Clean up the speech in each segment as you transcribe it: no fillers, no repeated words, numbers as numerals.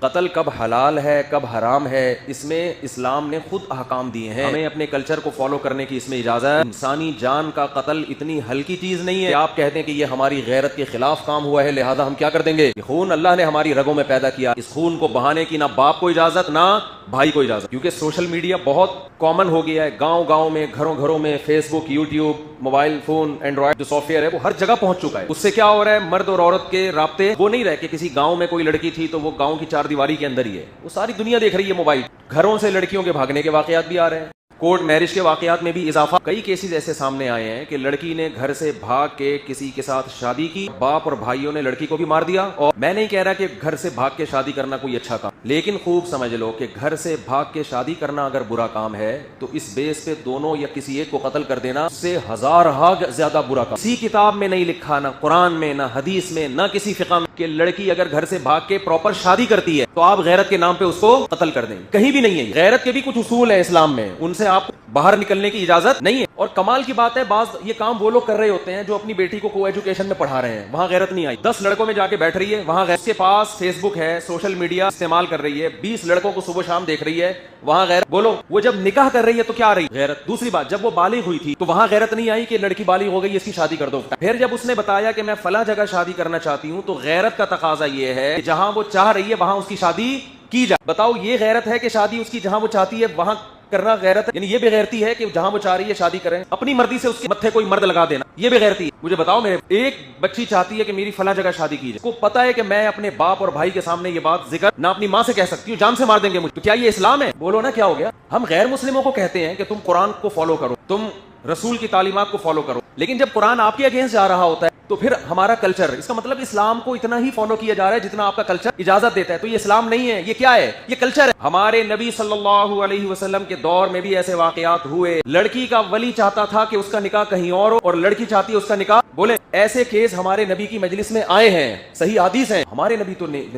قتل کب حلال ہے کب حرام ہے اس میں اسلام نے خود احکام دیے ہیں. ہمیں اپنے کلچر کو فالو کرنے کی اس میں اجازت ہے. انسانی جان کا قتل اتنی ہلکی چیز نہیں ہے کہ آپ کہتے ہیں کہ یہ ہماری غیرت کے خلاف کام ہوا ہے لہذا ہم کیا کر دیں گے. یہ خون اللہ نے ہماری رگوں میں پیدا کیا, اس خون کو بہانے کی نہ باپ کو اجازت نہ بھائی کو اجازت, کیونکہ سوشل میڈیا بہت کامن ہو گیا ہے. گاؤں گاؤں میں, گھروں گھروں میں فیس بک, یوٹیوب, موبائل فون, اینڈرائڈ جو سافٹ ویئر ہے وہ ہر جگہ پہنچ چکا ہے. اس سے کیا ہو رہا ہے, مرد اور عورت کے رابطے وہ نہیں رہے کہ کسی گاؤں میں کوئی لڑکی تھی تو وہ گاؤں کی چار دیواری کے اندر ہی ہے, وہ ساری دنیا دیکھ رہی ہے موبائل. گھروں سے لڑکیوں کے بھاگنے کے واقعات بھی آ رہے ہیں, کورٹ میرج کے واقعات میں بھی اضافہ. کئی کیسز ایسے سامنے آئے ہیں کہ لڑکی نے گھر سے بھاگ کے کسی کے ساتھ شادی کی, باپ اور بھائیوں نے لڑکی کو بھی مار دیا. اور میں نہیں کہہ رہا کہ گھر سے بھاگ کے شادی کرنا کوئی اچھا کام, لیکن خوب سمجھ لو کہ گھر سے بھاگ کے شادی کرنا اگر برا کام ہے تو اس بیس پہ دونوں یا کسی ایک کو قتل کر دینا اس سے ہزار زیادہ برا کام. کسی کتاب میں نہیں لکھا, نہ قرآن میں, نہ حدیث میں, نہ کسی فقہ میں کہ لڑکی اگر گھر سے بھاگ کے پراپر شادی کرتی ہے تو آپ غیرت کے نام پہ اس کو قتل کر دیں. کہیں بھی نہیں ہے. غیرت کے بھی کچھ اصول ہیں اسلام میں, ان سے آپ باہر نکلنے کی اجازت نہیں ہے. اور کمال کی بات ہے, بعض یہ کام وہ لوگ کر رہے ہوتے ہیں جو اپنی بیٹی کو ایجوکیشن میں پڑھا رہے ہیں, وہاں غیرت نہیں آئی. 10 لڑکوں میں جا کے بیٹھ رہی ہے, وہاں غیرت کے پاس فیس بک ہے, سوشل میڈیا استعمال کر رہی ہے, 20 لڑکوں کو صبح شام دیکھ رہی ہے, وہاں غیرت. بولو وہ جب نکاح کر رہی ہے تو کیا آ رہی غیرت. دوسری بات, جب وہ بالغ ہوئی تھی تو وہاں غیرت نہیں آئی کہ لڑکی بالغ ہو گئی اس کی شادی کر دو. پھر جب اس نے بتایا کہ میں فلاں جگہ شادی کرنا چاہتی ہوں تو غیرت کا تقاضا یہ ہے کہ جہاں وہ چاہ رہی ہے وہاں اس کی شادی کی جائے. بتاؤ یہ غیرت ہے کہ شادی اس کی جہاں وہ چاہتی ہے وہاں کرنا غیرت ہے؟ یعنی یہ بے غیرتی ہے کہ جہاں وہ چاہ رہی ہے شادی کریں, اپنی مرضی سے اس کے متھے کوئی مرد لگا دینا, یہ بے غیرتی ہے. مجھے بتاؤ, میرے ایک بچی چاہتی ہے کہ میری فلاں جگہ شادی کی جائے, کو پتا ہے کہ میں اپنے باپ اور بھائی کے سامنے یہ بات ذکر نہ اپنی ماں سے کہہ سکتی ہوں, جان سے مار دیں گے مجھے, تو کیا یہ اسلام ہے؟ بولو نا کیا ہو گیا. ہم غیر مسلموں کو کہتے ہیں کہ تم قرآن کو فالو کرو, تم رسول کی تعلیمات کو فالو کرو, لیکن جب قرآن آپ کے اگینسٹ جا رہا ہوتا ہے تو پھر ہمارا کلچر, اس کا مطلب اسلام کو اتنا ہی فالو کیا جا رہا ہے جتنا آپ کا کلچر اجازت دیتا ہے. تو یہ اسلام نہیں ہے, یہ کیا ہے؟ یہ کلچر ہے. ہمارے نبی صلی اللہ علیہ وسلم کے دور میں بھی ایسے واقعات ہوئے. لڑکی کا ولی چاہتا تھا کہ اس کا نکاح کہیں اور ہو اور لڑکی چاہتی ہے اس کا نکاح, بولے ایسے کیس ہمارے نبی کی مجلس میں آئے ہیں, صحیح حدیث ہیں. ہمارے نبی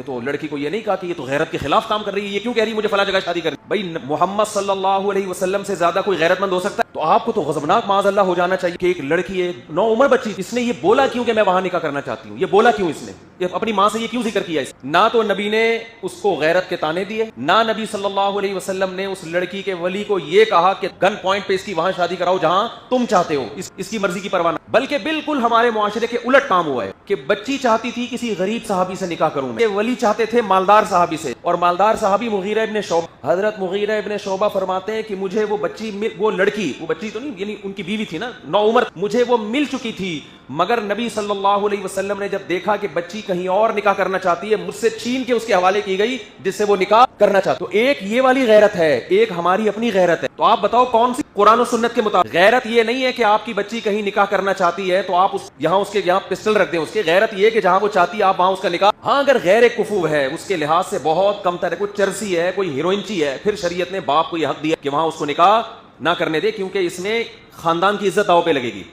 تو لڑکی کو یہ نہیں کہا کہ یہ تو غیرت کے خلاف کام کر رہی ہے, یہ کیوں کہہ رہی ہے مجھے فلاں جگہ شادی کرنی. بھائی محمد صلی اللہ علیہ وسلم سے زیادہ کوئی غیرت مند ہو سکتا ہے؟ تو آپ کو تو غضبناک معاذ اللہ ہو جانا چاہیے کہ ایک لڑکی ہے, 9 عمر بچی, اس نے یہ بولا کیوں کہ میں وہاں نکاح کرنا چاہتی ہوں؟ یہ بولا کیوں اس نے, یہ اپنی ماں سے یہ کیوں ذکر کیا؟ اس نہ تو نبی نے اس کو غیرت کے تانے دیے, نہ نبی صلی اللہ علیہ وسلم نے اس لڑکی کے ولی کو یہ کہا کہ گن پوائنٹ پہ اس کی وہاں شادی کراؤ جہاں تم چاہتے ہو, اس کی مرضی کی پرواہ نہ. بلکہ بالکل ہمارے معاشرے کے الٹ کام ہوا ہے کہ بچی چاہتی تھی کسی غریب صحابی سے نکاح کروں, کہ ولی چاہتے تھے مالدار صحابی سے, اور مالدار صحابی مغیرہ ابن شعبہ. حضرت مغیرہ ابن شعبہ فرماتے ہیں کہ مجھے وہ بچی, وہ لڑکی, وہ بچی تو نہیں یعنی ان کی بیوی تھی نا, 9 عمر, مجھے وہ مل چکی تھی, مگر نبی صلی اللہ علیہ وسلم نے جب دیکھا کہ بچی کہیں اور نکاح کرنا چاہتی ہے, مجھ سے چھین کے اس کے حوالے کی گئی جس سے وہ نکاح کرنا چاہتا. تو ایک یہ والی غیرت ہے, ایک ہماری اپنی غیرت ہے. تو آپ بتاؤ کون سی قرآن و سنت کے مطابق غیرت؟ یہ نہیں ہے کہ آپ کی بچی کہیں نکاح کرنا چاہتی ہے تو آپ اس کے یہاں پسٹل رکھ دیں. اس کی غیرت یہ ہے کہ جہاں وہ چاہتی ہے آپ وہاں اس کا نکاح. ہاں اگر غیر کفو ہے, اس کے لحاظ سے بہت کم تر ہے, کوئی چرسی ہے, کوئی ہیروئنچی ہے, پھر شریعت نے باپ کو یہ حق دیا کہ وہاں اس کو نکاح نہ کرنے دے, کیونکہ اس میں خاندان کی عزت داؤ پہ لگے گی.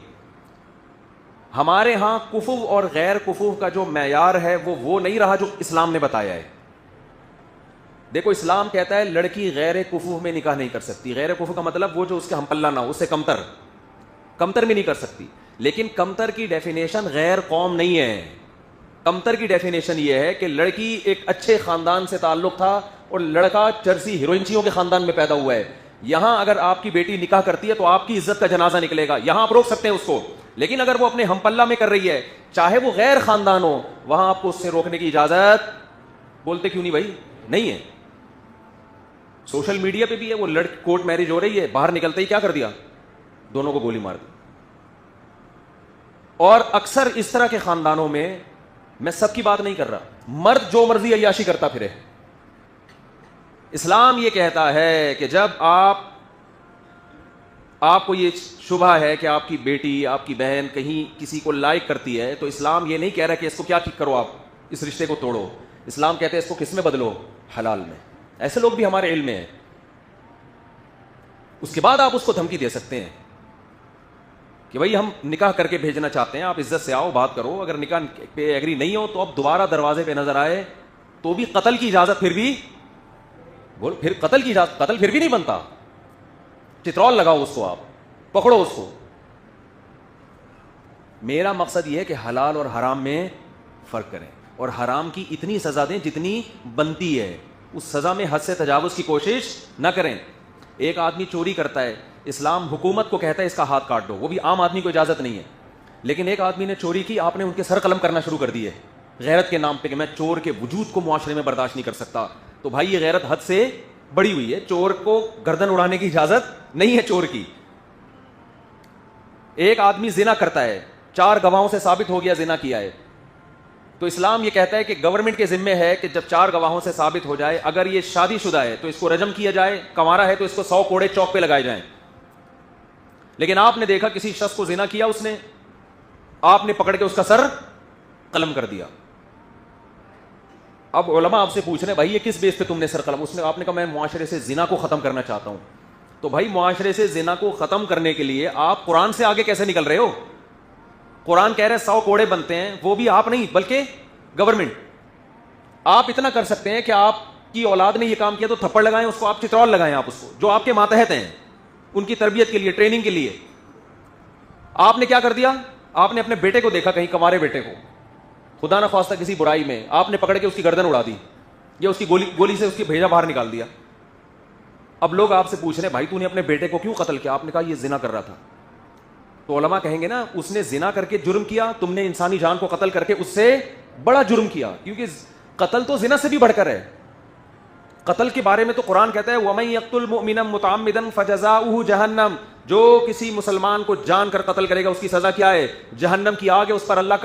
ہمارے ہاں کفو اور غیر کفو کا جو معیار ہے وہ نہیں رہا جو اسلام نے بتایا ہے. دیکھو اسلام کہتا ہے لڑکی غیر کفو میں نکاح نہیں کر سکتی. غیر کفو کا مطلب وہ جو اس کے ہم پلہ نہ ہو, اس سے کمتر میں نہیں کر سکتی. لیکن کمتر کی ڈیفینیشن غیر قوم نہیں ہے. کمتر کی ڈیفینیشن یہ ہے کہ لڑکی ایک اچھے خاندان سے تعلق تھا اور لڑکا چرسی ہیروئنچیوں کے خاندان میں پیدا ہوا ہے. یہاں اگر آپ کی بیٹی نکاح کرتی ہے تو آپ کی عزت کا جنازہ نکلے گا, یہاں آپ روک سکتے ہیں اس کو. لیکن اگر وہ اپنے ہم پلہ میں کر رہی ہے, چاہے وہ غیر خاندان ہو, وہاں آپ کو اس سے روکنے کی اجازت, بولتے کیوں نہیں بھائی, نہیں ہے. سوشل میڈیا پہ بھی ہے, وہ کورٹ میرج ہو رہی ہے, باہر نکلتے ہی کیا کر دیا, دونوں کو گولی مار دی. اور اکثر اس طرح کے خاندانوں میں سب کی بات نہیں کر رہا, مرد جو مرضی عیاشی کرتا پھرے. اسلام یہ کہتا ہے کہ جب آپ کو یہ شبہ ہے کہ آپ کی بیٹی, آپ کی بہن کہیں کسی کو لائک کرتی ہے, تو اسلام یہ نہیں کہہ رہا کہ اس کو کیا کرو, آپ اس رشتے کو توڑو. اسلام کہتے ہیں اس کو کس میں بدلو, حلال میں. ایسے لوگ بھی ہمارے علم میں ہیں. اس کے بعد آپ اس کو دھمکی دے سکتے ہیں کہ بھائی ہم نکاح کر کے بھیجنا چاہتے ہیں, آپ عزت سے آؤ, بات کرو. اگر نکاح پہ ایگری نہیں ہو تو اب دوبارہ دروازے پہ نظر آئے تو بھی قتل کی اجازت, پھر قتل کی اجازت, قتل پھر بھی نہیں بنتا. چترول لگاؤ اس کو, آپ پکڑو اس کو. میرا مقصد یہ ہے کہ حلال اور حرام میں فرق کریں. اور حرام کی اتنی سزا دیں جتنی بنتی ہے، اس سزا میں حد سے تجاوز کی کوشش نہ کریں۔ ایک آدمی چوری کرتا ہے، اسلام حکومت کو کہتا ہے اس کا ہاتھ کاٹ دو، وہ بھی عام آدمی کو اجازت نہیں ہے، لیکن ایک آدمی نے چوری کی، آپ نے ان کے سر قلم کرنا شروع کر دیے غیرت کے نام پہ کہ میں چور کے وجود کو معاشرے میں برداشت نہیں کر سکتا، تو بھائی یہ غیرت حد سے بڑی ہوئی ہے، چور کو گردن اڑانے کی اجازت نہیں ہے چور کی۔ ایک آدمی زنا کرتا ہے، 4 گواہوں سے ثابت ہو گیا زنا کیا ہے، تو اسلام یہ کہتا ہے کہ گورنمنٹ کے ذمہ ہے کہ جب 4 گواہوں سے ثابت ہو جائے، اگر یہ شادی شدہ ہے تو اس کو رجم کیا جائے، کنوارا ہے تو اس کو 100 کوڑے چوک پہ لگائے جائیں۔ لیکن آپ نے دیکھا کسی شخص کو زنا کیا، اس نے، آپ نے پکڑ کے اس کا سر قلم کر دیا۔ اب علماء آپ سے پوچھ رہے ہیں بھائی یہ کس بیس پہ تم نے سر قلم؟ آپ نے کہا میں معاشرے سے زنا کو ختم کرنا چاہتا ہوں۔ تو بھائی معاشرے سے زنا کو ختم کرنے کے لیے آپ قرآن سے آگے کیسے نکل رہے ہو؟ قرآن کہہ رہے ہیں 100 کوڑے بنتے ہیں، وہ بھی آپ نہیں بلکہ گورنمنٹ۔ آپ اتنا کر سکتے ہیں کہ آپ کی اولاد نے یہ کام کیا تو تھپڑ لگائیں اس کو، آپ چترول لگائیں آپ اس کو، جو آپ کے ماتحت ہیں، ان کی تربیت کے لیے، ٹریننگ کے لیے۔ آپ نے کیا کر دیا؟ آپ نے اپنے بیٹے کو دیکھا، کہیں کنوارے بیٹے کو، خدا نہ خواستہ کسی برائی میں، آپ نے پکڑ کے اس کی گردن اڑا دی یا اس کی گولی سے اس کی بھیجا باہر نکال دیا۔ اب لوگ آپ سے پوچھ رہے ہیں بھائی تو نے اپنے بیٹے کو کیوں قتل کیا؟ آپ نے کہا یہ زنا کر رہا تھا۔ تو علماء کہیں گے نا اس نے زنا کر کے جرم کیا، تم نے انسانی جان کو قتل کر کے اس سے بڑا جرم کیا، کیونکہ قتل تو زنا سے بھی بڑھ کر ہے۔ قتل کے بارے میں تو قرآن کہتا ہے وَمَن يَقْتُلْ مُؤْمِنًا مُتَعَمِّدًا فَجَزَاؤُهُ جَهَنَّمُ، جو کسی مسلمان کو جان کر قتل کرے گا اس کی سزا کیا ہے؟ جہنم کی آگ ہے، اس پر اللہ کا